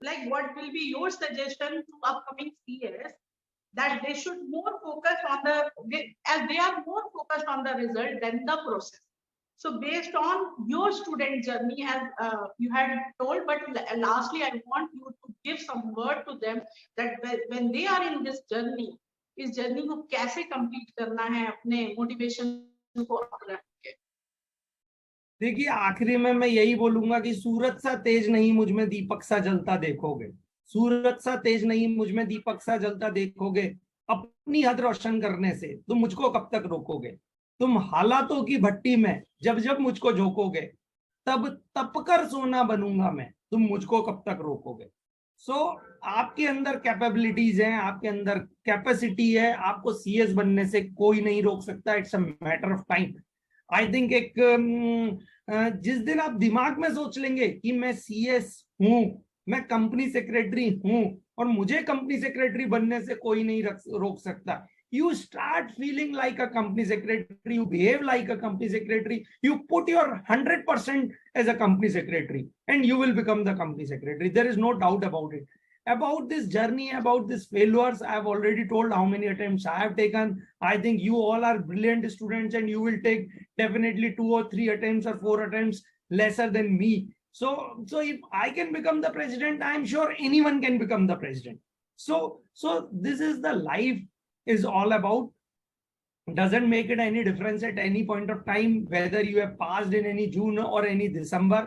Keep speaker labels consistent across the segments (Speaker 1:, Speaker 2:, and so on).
Speaker 1: like what will be your suggestion to upcoming CS that they should more focus on as they are more focused on the result than the process. So based on your student journey, as you had told, but lastly, I want you to give some word to them that when they are in this journey, इस journey को कैसे complete करना है अपने motivation को अपना के।
Speaker 2: देखिए, आखिरी में मैं यही बोलूंगा कि सूरज सा तेज नहीं मुझ में दीपक सा जलता देखोगे, सूरज सा तेज नहीं मुझ में दीपक सा जलता देखोगे, अपनी हद रोशन करने से तुम मुझको कब तक रोकोगे, तुम हालातों की भट्टी में जब जब मुझको झोंकोगे, तब तपकर सोना बनूंगा मैं, तुम मुझको कब तक रोकोगे। सो आपके अंदर कैपेबिलिटीज हैं, आपके अंदर कैपेसिटी है, आपको सीएस बनने से कोई नहीं रोक सकता। It's a matter of time. I think जिस दिन आप दिमाग में सोच लेंगे कि मैं सीएस हूं, मैं कंपनी सेक्रेटरी हूं और मुझे कंपनी सेक्रेटरी बनने से कोई नहीं रोक सकता, you start feeling like a company secretary, you behave like a company secretary, you put your 100% as a company secretary, and you will become the company secretary. There is no doubt about it. About this journey, about this failures, I have already told how many attempts I have taken. I think you all are brilliant students and you will take definitely 2 or 3 attempts or 4 attempts lesser than me. So if I can become the president, I am sure anyone can become the president. So this is the life is all about. Doesn't make it any difference at any point of time whether you have passed in any June or any December.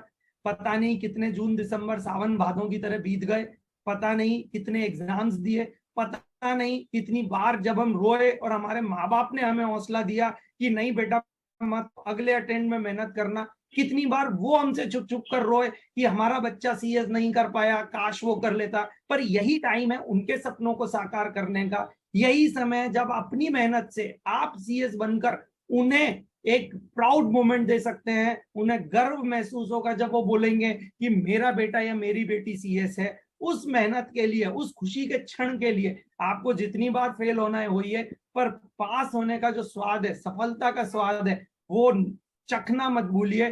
Speaker 2: पता नहीं कितने जून दिसंबर सावन भादों की तरह बीत गए, पता नहीं कितने एग्जाम्स दिए, पता नहीं कितनी बार जब हम रोए और हमारे माँ बाप ने हमें हौसला दिया कि नहीं बेटा मत, अगले अटेम्प्ट में मेहनत करना, कितनी बार वो हमसे चुप चुप कर रोए कि हमारा बच्चा सीएस नहीं कर पाया, काश वो कर लेता। पर यही टाइम है उनके सपनों को साकार करने का, यही समय जब अपनी मेहनत से आप सीएस बनकर उन्हें एक प्राउड मोमेंट दे सकते हैं, उन्हें गर्व महसूस होगा जब वो बोलेंगे कि मेरा बेटा या मेरी बेटी सीएस है। उस मेहनत के लिए, उस खुशी के क्षण के लिए आपको जितनी बार फेल होना है होइए, पर पास होने का जो स्वाद है, सफलता का स्वाद है, वो चखना मत भूलिए।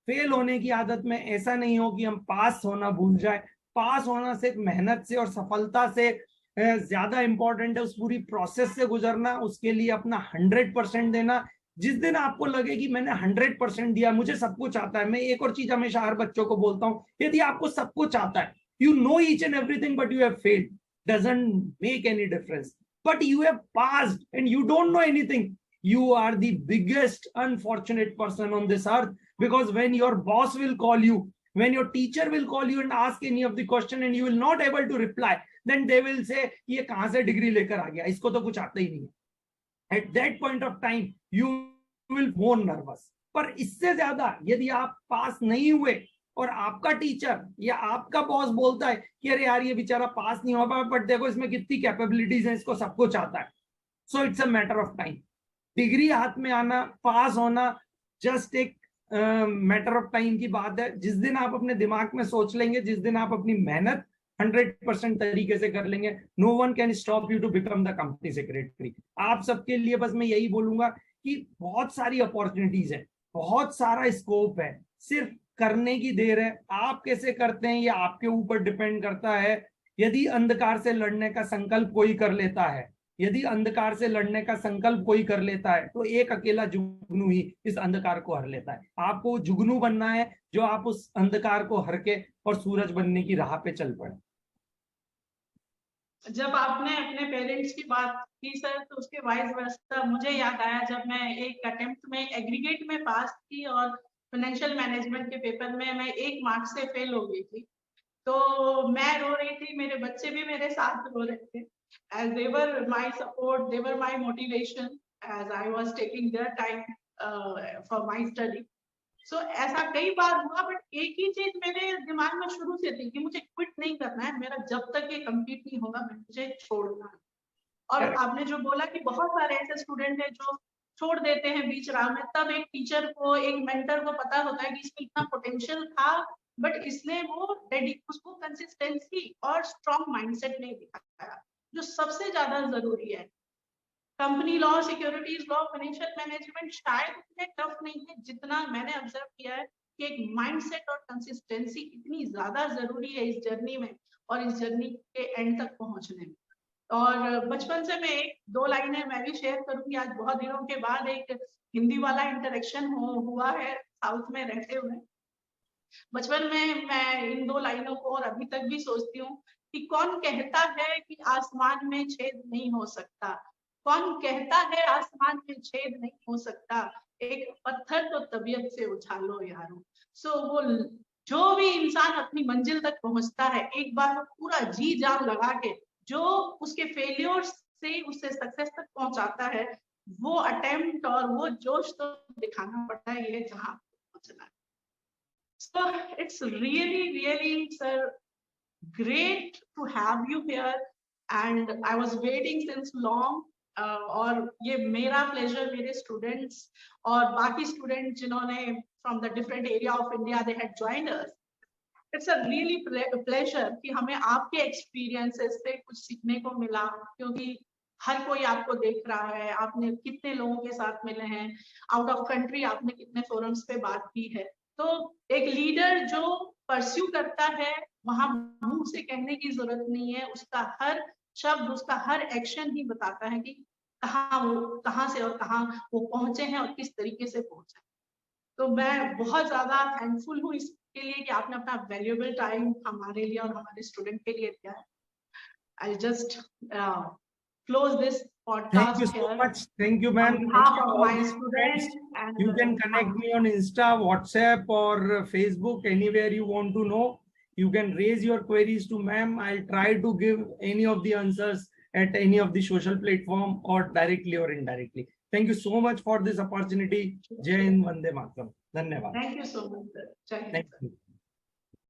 Speaker 2: फेल होने की आदत में ऐसा नहीं हो कि हम पास होना भूल जाए। पास होना सिर्फ मेहनत से और सफलता से ज्यादा इंपॉर्टेंट है, उस पूरी प्रोसेस से गुजरना, उसके लिए अपना 100% देना। जिस दिन आपको लगे कि मैंने 100% दिया, मुझे सब कुछ आता है, मैं एक और चीज हमेशा हर बच्चों को बोलता हूँ, यदि आपको सब कुछ आता है, you know each and everything but you have failed, doesn't make any difference. But you have passed and you don't know anything, you are the biggest unfortunate person on this earth, because when your boss will call you, when your teacher will call you and ask any of the question and you will not able to reply, then they will say ये कहां से degree लेकर आ गया, इसको तो कुछ आता ही नहीं है। At that point of time you will more nervous. पर इससे ज्यादा यदि आप पास नहीं हुए और आपका टीचर या आपका बॉस बोलता है कि अरे यार ये बेचारा पास नहीं हो पाया, बट देखो इसमें कितनी कैपेबिलिटीज है, इसको सब कुछ आता है, so it's a matter of time. Degree हाथ में आना, पास होना जस्ट एक मैटर ऑफ टाइम की बात है। जिस दिन आप अपने दिमाग में सोच लेंगे, जिस दिन आप अपनी मेहनत 100% तरीके से कर लेंगे, no one can stop you to become the company secretary. आप सबके लिए बस मैं यही बोलूंगा कि बहुत सारी अपॉर्चुनिटीज है, बहुत सारा स्कोप है, सिर्फ करने की देर है। आप कैसे करते हैं ये आपके ऊपर डिपेंड करता है। यदि अंधकार से लड़ने का संकल्प कोई कर लेता है, यदि अंधकार से लड़ने का संकल्प कोई कर लेता है, तो एक अकेला जुगनू ही इस अंधकार को हर लेता है। आपको जुगनू बनना है जो आप उस अंधकार को हर के और सूरज बनने की राह पे चल पड़े।
Speaker 1: जब आपने अपने पेरेंट्स की बात की सर, तो उसके वाइस वर्सा मुझे याद आया जब मैं एक अटेम्प्ट में एग्रीगेट में पास थी और फाइनेंशियल मैनेजमेंट के पेपर में मैं 1 मार्क से फेल हो गई थी। तो मैं रो रही थी, मेरे बच्चे भी मेरे साथ रो रहे थे, as they were my support, they were my motivation as I was taking their time for my study. सो ऐसा कई बार हुआ, बट एक ही चीज मेरे दिमाग में शुरू से थी कि मुझे क्विट नहीं करना है, मेरा जब तक ये कंप्लीट नहीं होगा मुझे छोड़ना है। और आपने जो बोला कि बहुत सारे ऐसे स्टूडेंट हैं जो छोड़ देते हैं बीच राह में, तब एक टीचर को, एक मेंटर को पता होता है कि इसमें इतना पोटेंशियल था, बट इसने वो उसको कंसिस्टेंसी और स्ट्रॉन्ग माइंडसेट नहीं दिखाया, जो सबसे ज्यादा जरूरी है। Company law, securities law, financial management शायद उतने टफ नहीं है जितना मैंने ऑब्जर्व किया है कि एक माइंडसेट और कंसिस्टेंसी इतनी ज्यादा जरूरी है इस जर्नी में। और इस जर्नी के एंड तक पहुंचने में। और बचपन से मैं 1-2 लाइनें मैं भी शेयर करूंगी। आज बहुत दिनों के बाद एक हिंदी वाला इंटरेक्शन हुआ है साउथ में रहते हुए। बचपन में मैं इन 2 लाइनों को और अभी तक भी सोचती हूँ कि कौन कहता है कि आसमान में छेद नहीं हो सकता, कौन कहता है आसमान में छेद नहीं हो सकता, एक पत्थर तो तबीयत से उछालो यारो। सो वो जो भी इंसान अपनी मंजिल तक पहुंचता है, एक बार वो पूरा जी जान लगा के जो उसके फेलियर्स से उसे सक्सेस तक पहुंचाता है, वो अटेम्प्ट और वो जोश तो दिखाना पड़ता है, ये जहां पहुंचना है। So it's really, sir, great to have you here, and I was waiting since long. और ये मेरा प्लेजर, मेरे स्टूडेंट्स और बाकी स्टूडेंट जिन्होंने from the different area of India they had joined us, it's a really pleasure कि हमें आपके एक्सपीरियंसेस से कुछ सीखने को मिला, क्योंकि हर कोई आपको देख रहा है, आपने कितने लोगों के साथ मिले हैं, आउट ऑफ कंट्री आपने कितने फोरम्स पे बात की है। तो एक लीडर जो परस्यू करता है, वहां मुंह से कहने की जरूरत नहीं है, उसका हर शब्द, उसका हर एक्शन ही बताता है कि कहाँ से और कहाँ वो पहुंचे हैं और किस तरीके से पहुंचे। तो मैं बहुत ज्यादा थैंकफुल हूँ इसके लिए कि आपने अपना वैल्यूएबल टाइम हमारे लिए और हमारे स्टूडेंट के लिए दिया है। I'll just close this podcast.
Speaker 2: Thank you so
Speaker 1: here
Speaker 2: much. Thank you, ma'am.
Speaker 1: on
Speaker 2: Thank
Speaker 1: behalf
Speaker 2: you to
Speaker 1: of
Speaker 2: all
Speaker 1: my
Speaker 2: the
Speaker 1: students.
Speaker 2: students.
Speaker 1: And
Speaker 2: You can connect me on Insta, WhatsApp, or Facebook, anywhere you want to know. You can raise your queries to ma'am. I'll try to give any of the answers at any of the social platform or directly or indirectly. Thank you so much for this opportunity. Jai Hind, Vande Mataram. Dhanyavad.
Speaker 1: Thank you so much, sir. Jai Hind.
Speaker 2: Thank you.